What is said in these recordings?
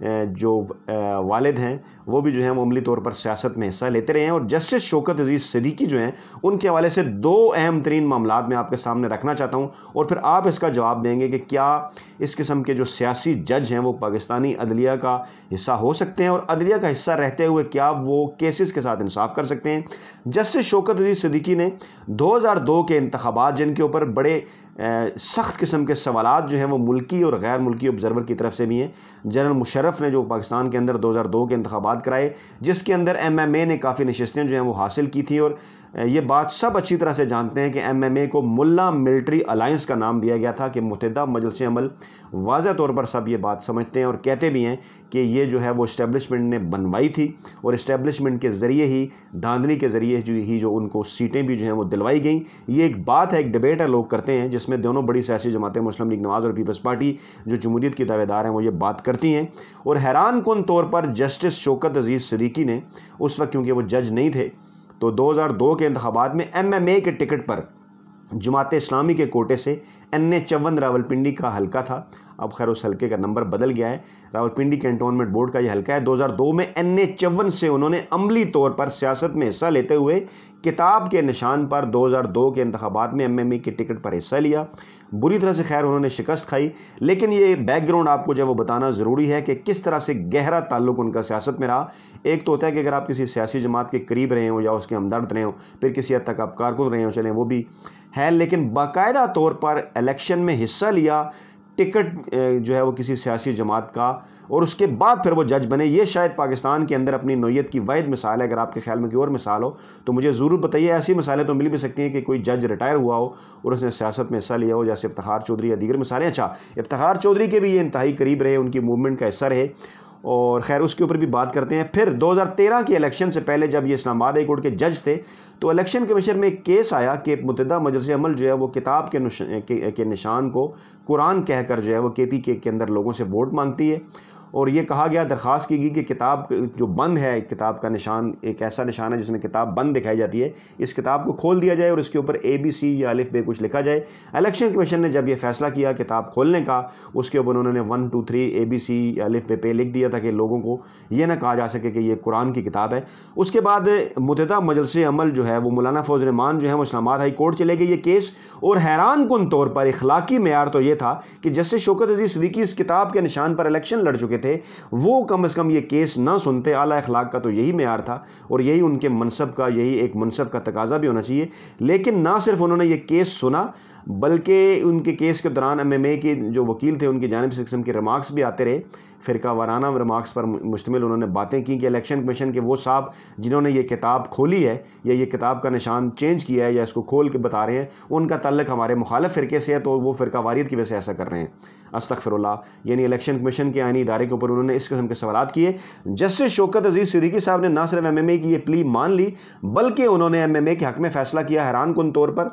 جو والد ہیں وہ بھی جو ہیں وہ عملی طور پر سیاست میں حصہ لیتے رہے ہیں، اور جسٹس شوکت عزیز صدیقی جو ہیں ان کے حوالے سے 2 اہم ترین معاملات میں آپ کے سامنے رکھنا چاہتا ہوں، اور پھر آپ اس کا جواب دیں گے کہ کیا اس قسم کے جو سیاسی جج ہیں وہ پاکستانی عدلیہ کا حصہ ہو سکتے ہیں، اور عدلیہ کا حصہ رہتے ہوئے کیا وہ کیسز کے ساتھ انصاف کر سکتے ہیں۔ جسٹس شوکت عزیز صدیقی نے 2002 کے انتخابات، جن کے اوپر بڑے سخت قسم کے سوالات جو ہیں وہ ملکی اور غیر ملکی آبزرور کی طرف سے بھی ہیں، جنرل مشرف نے جو پاکستان کے اندر 2002 کے انتخابات کرائے، جس کے اندر ایم ایم اے نے کافی نشستیں جو ہیں وہ حاصل کی تھیں، اور یہ بات سب اچھی طرح سے جانتے ہیں کہ ایم ایم اے کو ملا ملٹری الائنس کا نام دیا گیا تھا، کہ متحدہ مجلس عمل واضح طور پر سب یہ بات سمجھتے ہیں اور کہتے بھی ہیں کہ یہ جو ہے وہ اسٹیبلشمنٹ نے بنوائی تھی، اور اسٹیبلشمنٹ کے ذریعے ہی، دھاندلی کے ذریعے جو ان کو سیٹیں بھی جو ہیں وہ دلوائی گئیں۔ یہ ایک بات ہے، ایک ڈیبیٹ ہے لوگ کرتے ہیں، جس میں دونوں بڑی سیاسی جماعتیں، مسلم لیگ نواز اور پیپلز پارٹی جو جمہوریت کی دعوے دار ہیں، وہ یہ بات کرتی ہیں۔ اور حیران کن طور پر جسٹس شوکت عزیز صدیقی نے اس وقت، کیونکہ وہ جج نہیں تھے، تو 2002 کے انتخابات میں ایم ایم اے کے ٹکٹ پر جماعت اسلامی کے کوٹے سے NA54 راولپنڈی کا حلقہ تھا، اب خیر اس حلقے کا نمبر بدل گیا ہے، راولپنڈی کینٹونمنٹ بورڈ کا یہ حلقہ ہے۔ 2002 میں NA54 سے انہوں نے عملی طور پر سیاست میں حصہ لیتے ہوئے کتاب کے نشان پر 2002 کے انتخابات میں ایم ایم اے کے ٹکٹ پر حصہ لیا۔ بری طرح سے خیر انہوں نے شکست کھائی، لیکن یہ بیک گراؤنڈ آپ کو جو ہے وہ بتانا ضروری ہے کہ کس طرح سے گہرا تعلق ان کا سیاست میں رہا۔ ایک تو ہوتا ہے کہ اگر آپ کسی سیاسی جماعت کے قریب رہے ہوں یا اس کے ہمدرد رہے ہوں، پھر کسی حد تک آپ کارکن رہے ہوں، چلیں وہ بھی ہے، لیکن باقاعدہ طور پر الیکشن میں حصہ لیا، ٹکٹ جو ہے وہ کسی سیاسی جماعت کا، اور اس کے بعد پھر وہ جج بنے، یہ شاید پاکستان کے اندر اپنی نوعیت کی واحد مثال ہے۔ اگر آپ کے خیال میں کوئی اور مثال ہو تو مجھے ضرور بتائیے۔ ایسی مثالیں تو مل بھی سکتی ہیں کہ کوئی جج ریٹائر ہوا ہو اور اس نے سیاست میں حصہ لیا ہو، جیسے افتخار چودھری یا دیگر مثالیں۔ اچھا، افتخار چودھری کے بھی یہ انتہائی قریب رہے، ان کی موومنٹ کا حصہ رہے، اور خیر اس کے اوپر بھی بات کرتے ہیں۔ پھر 2013 کے الیکشن سے پہلے جب یہ اسلام آباد ہائی کورٹ کے جج تھے، تو الیکشن کمیشن میں ایک کیس آیا کہ متحدہ مجلس عمل جو ہے وہ کتاب کے نشان کو قرآن کہہ کر جو ہے وہ KPK کے اندر لوگوں سے ووٹ مانگتی ہے، اور یہ کہا گیا، درخواست کی گئی کہ کتاب جو بند ہے، کتاب کا نشان ایک ایسا نشان ہے جس میں کتاب بند دکھائی جاتی ہے، اس کتاب کو کھول دیا جائے اور اس کے اوپر ABC یا الف ب کچھ لکھا جائے۔ الیکشن کمیشن نے جب یہ فیصلہ کیا کتاب کھولنے کا، اس کے اوپر انہوں نے 1 2 3 ABC یا الف ب لکھ دیا تھا کہ لوگوں کو یہ نہ کہا جا سکے کہ یہ قرآن کی کتاب ہے۔ اس کے بعد متحدہ مجلس عمل جو ہے وہ مولانا فوز الرحمان جو ہے وہ اسلام آباد ہائی کورٹ چلے گئے یہ کیس، اور حیران کن طور پر اخلاقی معیار تو یہ تھا کہ جسٹس شوکت عزیز صدیقی اس کتاب کے نشان پر الیکشن لڑ چکے تھے، وہ کم از کم یہ کیس نہ سنتے۔ اعلیٰ اخلاق کا تو یہی معیار تھا، اور یہی ان کے منصب کا، یہی ایک منصب کا تقاضا بھی ہونا چاہیے۔ لیکن نہ صرف انہوں نے یہ کیس سنا، بلکہ ان کے کیس کے دوران ایم ایم اے کے جو وکیل تھے ان کی جانب سے قسم کے ریمارکس بھی آتے رہے، فرقہ وارانہ ریمارکس پر مشتمل انہوں نے باتیں کی کہ الیکشن کمیشن کے وہ صاحب جنہوں نے یہ کتاب کھولی ہے یا یہ کتاب کا نشان چینج کیا ہے یا اس کو کھول کے بتا رہے ہیں، ان کا تعلق ہمارے مخالف فرقے سے ہے، تو وہ فرقہ واریت کی وجہ سے ایسا کر رہے ہیں۔ استغفر اللہ، یعنی الیکشن کمیشن کے آئینی ادارے کے اوپر انہوں نے اس قسم کے سوالات کیے۔ جسٹس شوکت عزیز صدیقی صاحب نے نہ صرف ایم ایم اے کی یہ پلی مان لی، بلکہ انہوں نے ایم ایم اے کے حق میں فیصلہ کیا حیران کن طور پر،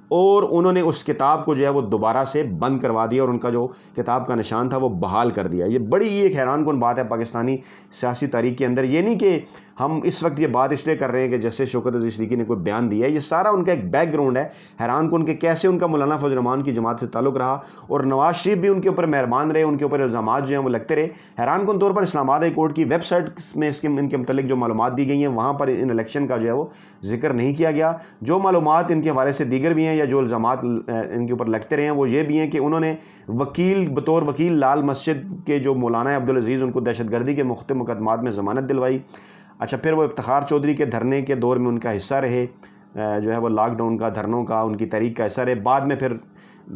اور انہوں نے اس کتاب کو جو ہے وہ دوبارہ سے بند کروا دیا، اور ان کا جو کتاب کا نشان تھا وہ بحال کر دیا۔ یہ بڑی ایک حیران کن بات ہے پاکستانی سیاسی تاریخ کے اندر۔ یہ نہیں کہ ہم اس وقت یہ بات اس لیے کر رہے ہیں کہ جسٹس شوکت عزیز صدیقی نے کوئی بیان دیا ہے، یہ سارا ان کا ایک بیک گراؤنڈ ہے حیران کن کہ کیسے ان کا مولانا فضل الرحمان کی جماعت سے تعلق رہا، اور نواز شریف بھی ان کے اوپر مہربان رہے، ان کے اوپر الزامات جو ہیں وہ لگتے رہے۔ حیران کن طور پر اسلام آباد ہائی کورٹ کی ویب سائٹ میں ان کے متعلق جو معلومات دی گئی ہیں، وہاں پر ان الیکشن کا جو ہے وہ ذکر نہیں کیا گیا۔ جو معلومات ان کے حوالے سے دیگر بھی ہیں یا جو الزامات ان کے اوپر لگتے رہے ہیں، وہ یہ بھی ہیں کہ انہوں نے بطور وکیل لال مسجد کے جو مولانا عبدالعزیز، ان کو دہشت گردی کے مختلف مقدمات میں ضمانت دلوائی۔ اچھا، پھر وہ افتخار چودھری کے دھرنے کے دور میں ان کا حصہ رہے، جو ہے وہ لاک ڈاؤن کا، دھرنوں کا، ان کی تحریک کا حصہ رہے۔ بعد میں پھر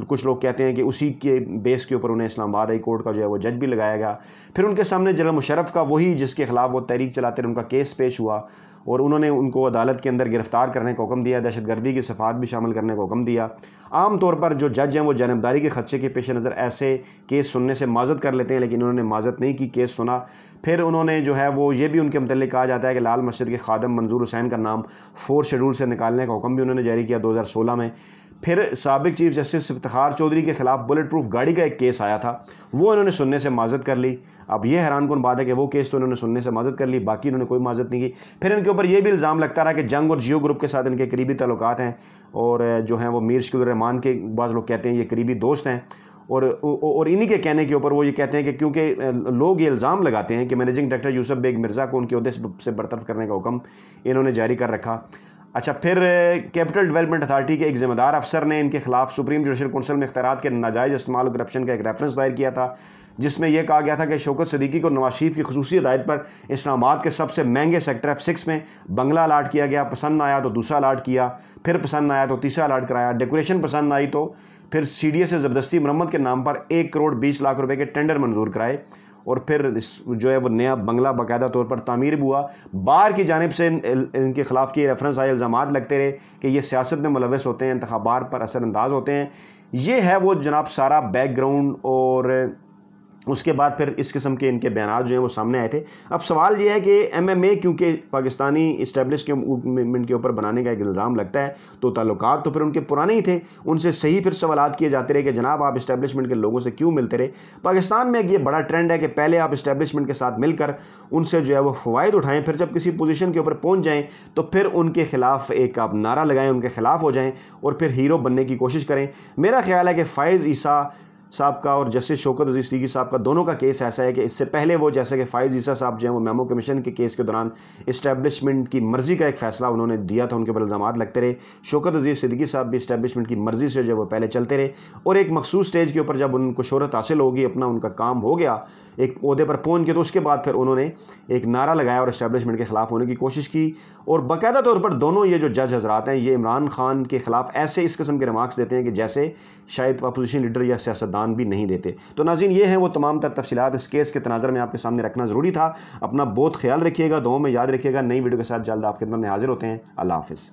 کچھ لوگ کہتے ہیں کہ اسی کے بیس کے اوپر انہیں اسلام آباد ہائی کورٹ کا جو ہے وہ جج بھی لگایا گیا۔ پھر ان کے سامنے جنرل مشرف کا، وہی جس کے خلاف وہ تحریک چلاتے رہے، ان کا کیس پیش ہوا، اور انہوں نے ان کو عدالت کے اندر گرفتار کرنے کا حکم دیا، دہشت گردی کی صفحات بھی شامل کرنے کا حکم دیا۔ عام طور پر جو جج ہیں وہ جانبداری کے خدشے کے پیش نظر ایسے کیس سننے سے معذرت کر لیتے ہیں، لیکن انہوں نے معذرت نہیں کی، کیس سنا۔ پھر انہوں نے جو ہے وہ یہ بھی ان کے متعلق کہا جاتا ہے کہ لال مسجد کے خادم منظور حسین کا نام 4 شیڈول سے نکالنے کا حکم بھی انہوں نے جاری کیا 2016 میں۔ پھر سابق چیف جسٹس افتخار چودھری کے خلاف بلٹ پروف گاڑی کا ایک کیس آیا تھا، وہ انہوں نے سننے سے معذرت کر لی۔ اب یہ حیران کن بات ہے کہ وہ کیس تو انہوں نے سننے سے معذرت کر لی، باقی انہوں نے کوئی معذرت نہیں کی۔ پھر ان کے اوپر یہ بھی الزام لگتا رہا کہ جنگ اور جیو گروپ کے ساتھ ان کے قریبی تعلقات ہیں، اور جو ہیں وہ میر شکیل الرحمان کے بعض لوگ کہتے ہیں یہ قریبی دوست ہیں، اور انہی کے کہنے کے اوپر وہ یہ کہتے ہیں کہ کیونکہ لوگ یہ الزام لگاتے ہیں کہ مینیجنگ ڈائریکٹر یوسف بیگ مرزا کو ان کے عہدے سے برطرف کرنے کا حکم انہوں نے جاری کر رکھا۔ اچھا، پھر کیپٹل ڈیولپمنٹ اتھارٹی کے ایک ذمہ دار افسر نے ان کے خلاف سپریم جوڈیشل کونسل میں اختیارات کے ناجائز استعمال و کرپشن کا ایک ریفرنس دائر کیا تھا، جس میں یہ کہا گیا تھا کہ شوکت صدیقی کو نواز شریف کی خصوصی ہدایت پر اسلام آباد کے سب سے مہنگے سیکٹر F6 میں بنگلہ الاٹ کیا گیا۔ پسند نہ آیا تو دوسرا الاٹ کیا، پھر پسند نہ آیا تو تیسرا الاٹ کرایا۔ ڈیکوریشن پسند نہ آئی تو پھر CDA سے زبردستی مرمت کے نام پر 1 کروڑ 20 لاکھ روپے کے ٹینڈر منظور کرائے، اور پھر جو ہے وہ نیا بنگلہ باقاعدہ طور پر تعمیر بھی ہوا۔ بار کی جانب سے ان کے خلاف کی ریفرنس آئے، الزامات لگتے رہے کہ یہ سیاست میں ملوث ہوتے ہیں، انتخابات پر اثر انداز ہوتے ہیں۔ یہ ہے وہ جناب سارا بیک گراؤنڈ، اور اس کے بعد پھر اس قسم کے ان کے بیانات جو ہیں وہ سامنے آئے تھے۔ اب سوال یہ ہے کہ MMA کیونکہ پاکستانی اسٹیبلشمنٹ کے اوپر بنانے کا ایک الزام لگتا ہے، تو تعلقات تو پھر ان کے پرانے ہی تھے، ان سے صحیح پھر سوالات کیے جاتے رہے کہ جناب آپ اسٹیبلشمنٹ کے لوگوں سے کیوں ملتے رہے۔ پاکستان میں ایک یہ بڑا ٹرینڈ ہے کہ پہلے آپ اسٹیبلشمنٹ کے ساتھ مل کر ان سے جو ہے وہ فوائد اٹھائیں، پھر جب کسی پوزیشن کے اوپر پہنچ جائیں تو پھر ان کے خلاف ایک آپ نعرہ لگائیں، ان کے خلاف ہو جائیں اور پھر ہیرو بننے کی کوشش کریں۔ میرا خیال ہے کہ فائز عیسیٰ صاحب کا اور جسٹس شوکت عزیز صدیقی صاحب کا دونوں کا کیس ایسا ہے کہ اس سے پہلے وہ جیسا کہ فائز عیسیٰ صاحب جو ہیں وہ میمو کمیشن کے کیس کے دوران اسٹیبلشمنٹ کی مرضی کا ایک فیصلہ انہوں نے دیا تھا، ان کے اوپر الزامات لگتے رہے۔ شوکت عزیز صدیقی صاحب بھی اسٹیبلشمنٹ کی مرضی سے جو ہے وہ پہلے چلتے رہے، اور ایک مخصوص سٹیج کے اوپر جب ان کو شہرت حاصل ہوگی، اپنا ان کا کام ہو گیا ایک عہدے پر پہنچ کے، تو اس کے بعد پھر انہوں نے ایک نعرہ لگایا اور اسٹیبلشمنٹ کے خلاف ہونے کی کوشش کی۔ اور باقاعدہ طور پر دونوں یہ جو جج حضرات ہیں یہ عمران خان کے خلاف ایسے اس قسم کے ریمارکس دیتے ہیں کہ جیسے شاید اپوزیشن لیڈر یا سیاستدان بھی نہیں دیتے۔ تو ناظرین، یہ ہیں وہ تمام تر تفصیلات اس کیس کے تناظر میں آپ کے سامنے رکھنا ضروری تھا۔ اپنا بہت خیال رکھیے گا، دعاؤں میں یاد رکھیے گا۔ نئی ویڈیو کے ساتھ جلد آپ کی خدمت میں حاضر ہوتے ہیں۔ اللہ حافظ۔